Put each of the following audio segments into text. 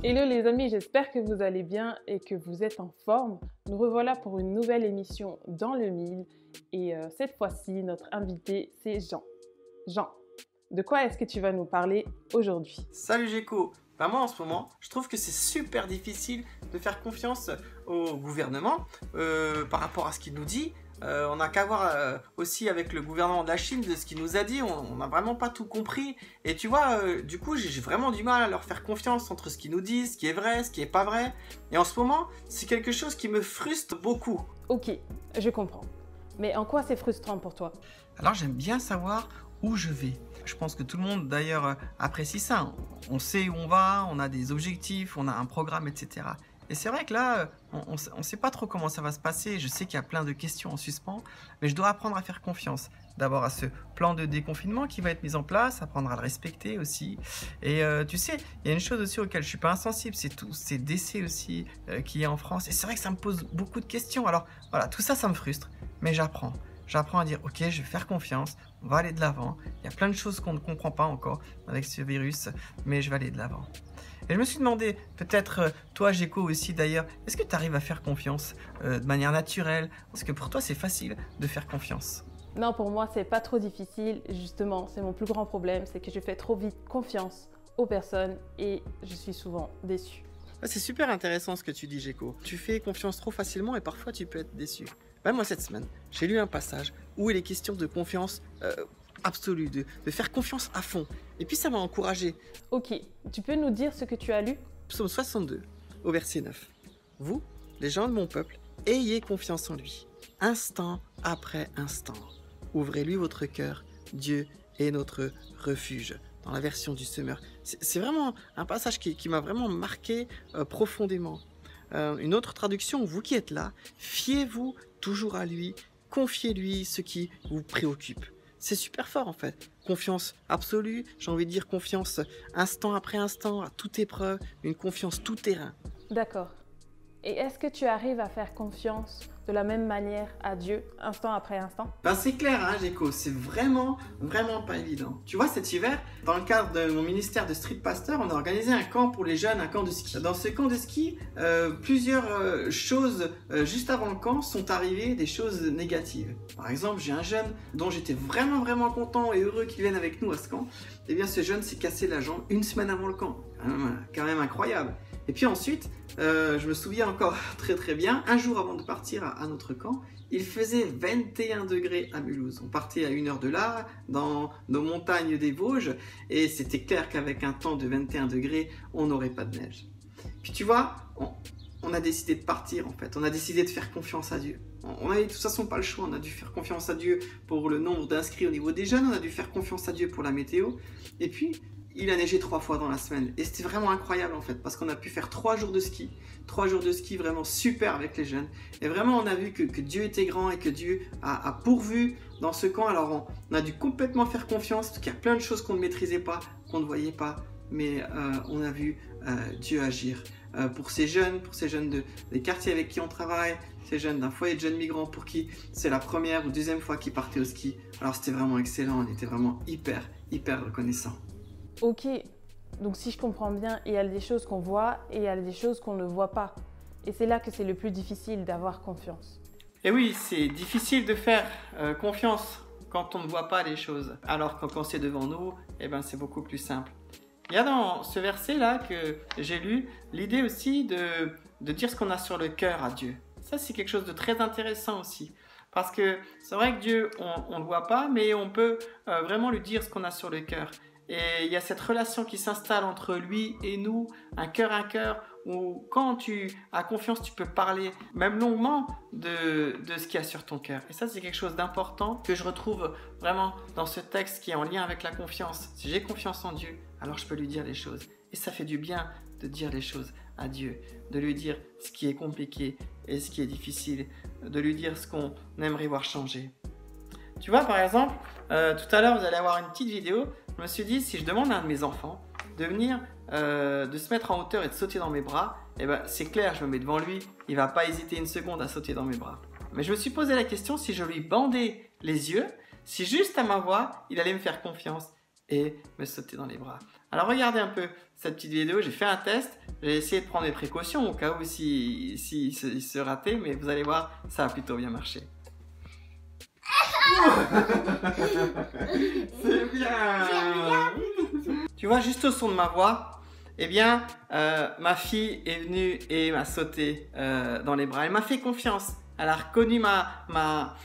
Hello les amis, j'espère que vous allez bien et que vous êtes en forme. Nous revoilà pour une nouvelle émission dans le mille et cette fois-ci, notre invité, c'est Jean. Jean, de quoi est-ce que tu vas nous parler aujourd'hui? Salut Géco. Moi en ce moment, je trouve que c'est super difficile de faire confiance au gouvernement par rapport à ce qu'il nous dit. On n'a qu'à voir aussi avec le gouvernement de la Chine de ce qu'il nous a dit, on n'a vraiment pas tout compris. Et tu vois, du coup, j'ai vraiment du mal à leur faire confiance entre ce qu'ils nous disent, ce qui est vrai, ce qui n'est pas vrai. Et en ce moment, c'est quelque chose qui me frustre beaucoup. Ok, je comprends. Mais en quoi c'est frustrant pour toi? Alors j'aime bien savoir où je vais. Je pense que tout le monde d'ailleurs apprécie ça. On sait où on va, on a des objectifs, on a un programme, etc. Et c'est vrai que là, on ne sait pas trop comment ça va se passer. Je sais qu'il y a plein de questions en suspens, mais je dois apprendre à faire confiance. D'abord à ce plan de déconfinement qui va être mis en place, apprendre à le respecter aussi. Et tu sais, il y a une chose aussi auquel je ne suis pas insensible, c'est tous ces décès aussi qu'il y a en France. Et c'est vrai que ça me pose beaucoup de questions. Alors voilà, tout ça, ça me frustre, mais j'apprends. J'apprends à dire, ok, je vais faire confiance, on va aller de l'avant. Il y a plein de choses qu'on ne comprend pas encore avec ce virus, mais je vais aller de l'avant. Et je me suis demandé, peut-être toi Géco aussi d'ailleurs, est-ce que tu arrives à faire confiance de manière naturelle? Parce que pour toi c'est facile de faire confiance. Non, pour moi, c'est pas trop difficile. Justement, c'est mon plus grand problème, c'est que je fais trop vite confiance aux personnes et je suis souvent déçue. C'est super intéressant ce que tu dis Géco. Tu fais confiance trop facilement et parfois tu peux être déçu. Moi cette semaine, j'ai lu un passage où il est question de confiance absolue, de faire confiance à fond. Et puis ça m'a encouragé. Ok, tu peux nous dire ce que tu as lu? Psaume 62, au verset 9. Vous, les gens de mon peuple, ayez confiance en lui, instant après instant. Ouvrez-lui votre cœur, Dieu est notre refuge. Dans la version du Semeur. C'est vraiment un passage qui m'a vraiment marqué profondément. Une autre traduction, vous qui êtes là, fiez-vous toujours à lui, confiez-lui ce qui vous préoccupe. C'est super fort en fait. Confiance absolue, j'ai envie de dire confiance instant après instant, à toute épreuve, une confiance tout terrain. D'accord. Et est-ce que tu arrives à faire confiance de la même manière à Dieu, instant après instant? C'est clair, hein, Géco, c'est vraiment pas évident. Tu vois, cet hiver, dans le cadre de mon ministère de Street Pasteur, on a organisé un camp pour les jeunes, un camp de ski. Dans ce camp de ski, plusieurs choses, juste avant le camp, sont arrivées, des choses négatives. Par exemple, j'ai un jeune dont j'étais vraiment content et heureux qu'il vienne avec nous à ce camp. Eh bien, ce jeune s'est cassé la jambe une semaine avant le camp. Quand même incroyable. Et puis ensuite, je me souviens encore très bien, un jour avant de partir à notre camp, il faisait 21 degrés à Mulhouse. On partait à 1 heure de là, dans nos montagnes des Vosges, et c'était clair qu'avec un temps de 21 degrés, on n'aurait pas de neige. Puis tu vois, on a décidé de partir en fait, on a décidé de faire confiance à Dieu. On avait de toute façon pas le choix, on a dû faire confiance à Dieu pour le nombre d'inscrits au niveau des jeunes, on a dû faire confiance à Dieu pour la météo, et puis il a neigé 3 fois dans la semaine et c'était vraiment incroyable en fait parce qu'on a pu faire 3 jours de ski. 3 jours de ski vraiment super avec les jeunes. Et vraiment on a vu que Dieu était grand et que Dieu a pourvu dans ce camp. Alors on a dû complètement faire confiance parce qu'il y a plein de choses qu'on ne maîtrisait pas, qu'on ne voyait pas. Mais on a vu Dieu agir pour ces jeunes des quartiers avec qui on travaille, ces jeunes d'un foyer de jeunes migrants pour qui c'est la première ou deuxième fois qu'ils partaient au ski. Alors c'était vraiment excellent, on était vraiment hyper reconnaissants. Ok, donc si je comprends bien, il y a des choses qu'on voit et il y a des choses qu'on ne voit pas. Et c'est là que c'est le plus difficile d'avoir confiance. Et oui, c'est difficile de faire confiance quand on ne voit pas les choses. Alors quand c'est devant nous, c'est beaucoup plus simple. Il y a dans ce verset-là que j'ai lu, l'idée aussi de dire ce qu'on a sur le cœur à Dieu. Ça, c'est quelque chose de très intéressant aussi. Parce que c'est vrai que Dieu, on ne le voit pas, mais on peut vraiment lui dire ce qu'on a sur le cœur. Et il y a cette relation qui s'installe entre lui et nous, un cœur, où quand tu as confiance, tu peux parler même longuement de ce qu'il y a sur ton cœur. Et ça, c'est quelque chose d'important que je retrouve vraiment dans ce texte qui est en lien avec la confiance. Si j'ai confiance en Dieu, alors je peux lui dire les choses. Et ça fait du bien de dire les choses à Dieu, de lui dire ce qui est compliqué et ce qui est difficile, de lui dire ce qu'on aimerait voir changer. Tu vois, par exemple, tout à l'heure, vous allez avoir une petite vidéo. Je me suis dit, si je demande à un de mes enfants de venir, de se mettre en hauteur et de sauter dans mes bras, c'est clair, je me mets devant lui, il ne va pas hésiter une seconde à sauter dans mes bras. Mais je me suis posé la question, si je lui bandais les yeux, si juste à ma voix, il allait me faire confiance. et me sauter dans les bras. Alors regardez un peu cette petite vidéo, j'ai fait un test, j'ai essayé de prendre des précautions au cas où il se ratait, mais vous allez voir, ça a plutôt bien marché. C'est bien. Tu vois, juste au son de ma voix, eh bien, ma fille est venue et m'a sauté dans les bras. Elle m'a fait confiance. Elle a reconnu ma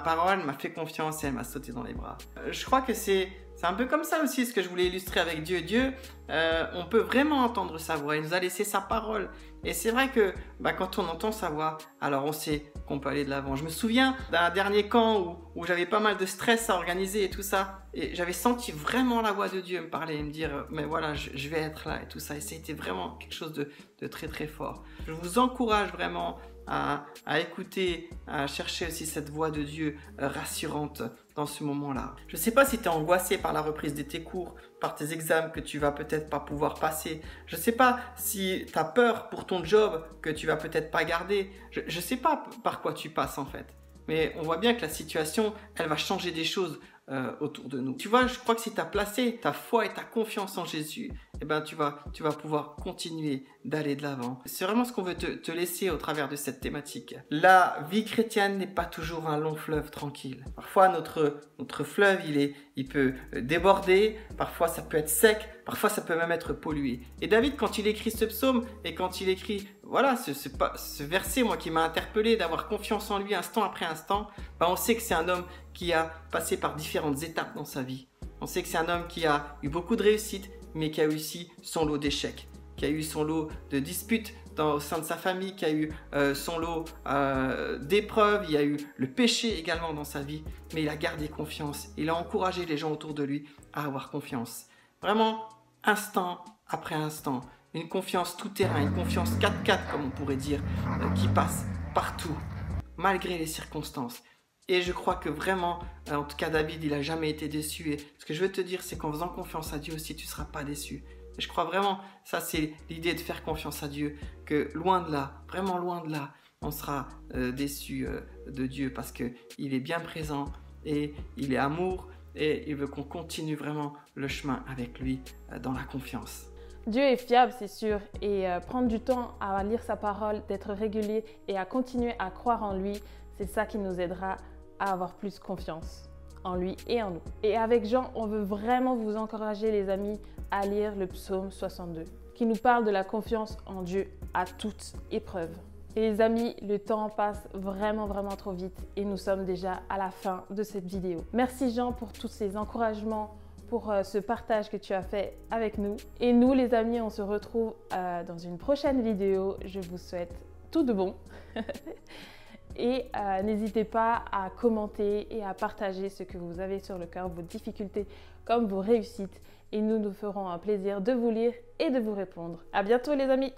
parole, m'a fait confiance et elle m'a sauté dans les bras. Je crois que c'est un peu comme ça aussi ce que je voulais illustrer avec Dieu. Dieu, on peut vraiment entendre sa voix. Il nous a laissé sa parole. Et c'est vrai que quand on entend sa voix, alors on sait qu'on peut aller de l'avant. Je me souviens d'un dernier camp où j'avais pas mal de stress à organiser et tout ça. Et j'avais senti vraiment la voix de Dieu me parler et me dire « Mais voilà, je vais être là » et tout ça. Et c'était vraiment quelque chose de très très fort. Je vous encourage vraiment à écouter, à chercher aussi cette voix de Dieu rassurante dans ce moment-là. Je ne sais pas si tu es angoissé par la reprise de tes cours, par tes examens que tu vas peut-être pas pouvoir passer. Je ne sais pas si tu as peur pour ton job que tu vas peut-être pas garder. Je ne sais pas par quoi tu passes en fait. Mais on voit bien que la situation, elle va changer des choses autour de nous. Tu vois, je crois que si tu as placé ta foi et ta confiance en Jésus, eh ben, tu vas pouvoir continuer d'aller de l'avant. C'est vraiment ce qu'on veut te laisser au travers de cette thématique. La vie chrétienne n'est pas toujours un long fleuve tranquille. Parfois, notre fleuve, il peut déborder, parfois ça peut être sec, parfois ça peut même être pollué. Et David, quand il écrit ce psaume et quand il écrit, voilà, ce verset, moi, qui m'a interpellé d'avoir confiance en lui instant après instant, on sait que c'est un homme qui a passé par différentes étapes dans sa vie. On sait que c'est un homme qui a eu beaucoup de réussites, mais qui a eu aussi son lot d'échecs, qui a eu son lot de disputes au sein de sa famille, qui a eu son lot d'épreuves, il y a eu le péché également dans sa vie, mais il a gardé confiance. Il a encouragé les gens autour de lui à avoir confiance. Vraiment, instant après instant, une confiance tout-terrain, une confiance 4x4 comme on pourrait dire, qui passe partout, malgré les circonstances. Et je crois que vraiment, en tout cas David, il n'a jamais été déçu. Et ce que je veux te dire, c'est qu'en faisant confiance à Dieu aussi, tu ne seras pas déçu. Et je crois vraiment, ça c'est l'idée de faire confiance à Dieu, que loin de là, vraiment loin de là, on sera déçu de Dieu parce qu'il est bien présent et il est amour et il veut qu'on continue vraiment le chemin avec lui dans la confiance. Dieu est fiable, c'est sûr, et prendre du temps à lire sa parole, d'être régulier et à continuer à croire en lui, c'est ça qui nous aidera à avoir plus confiance en lui et en nous. Et avec Jean, on veut vraiment vous encourager les amis à lire le psaume 62 qui nous parle de la confiance en Dieu à toute épreuve. Et les amis, le temps passe vraiment trop vite et nous sommes déjà à la fin de cette vidéo. Merci Jean pour tous ces encouragements, pour ce partage que tu as fait avec nous. Et nous les amis, on se retrouve dans une prochaine vidéo. Je vous souhaite tout de bon. Et n'hésitez pas à commenter et à partager ce que vous avez sur le cœur, vos difficultés comme vos réussites. Et nous nous ferons un plaisir de vous lire et de vous répondre. À bientôt les amis!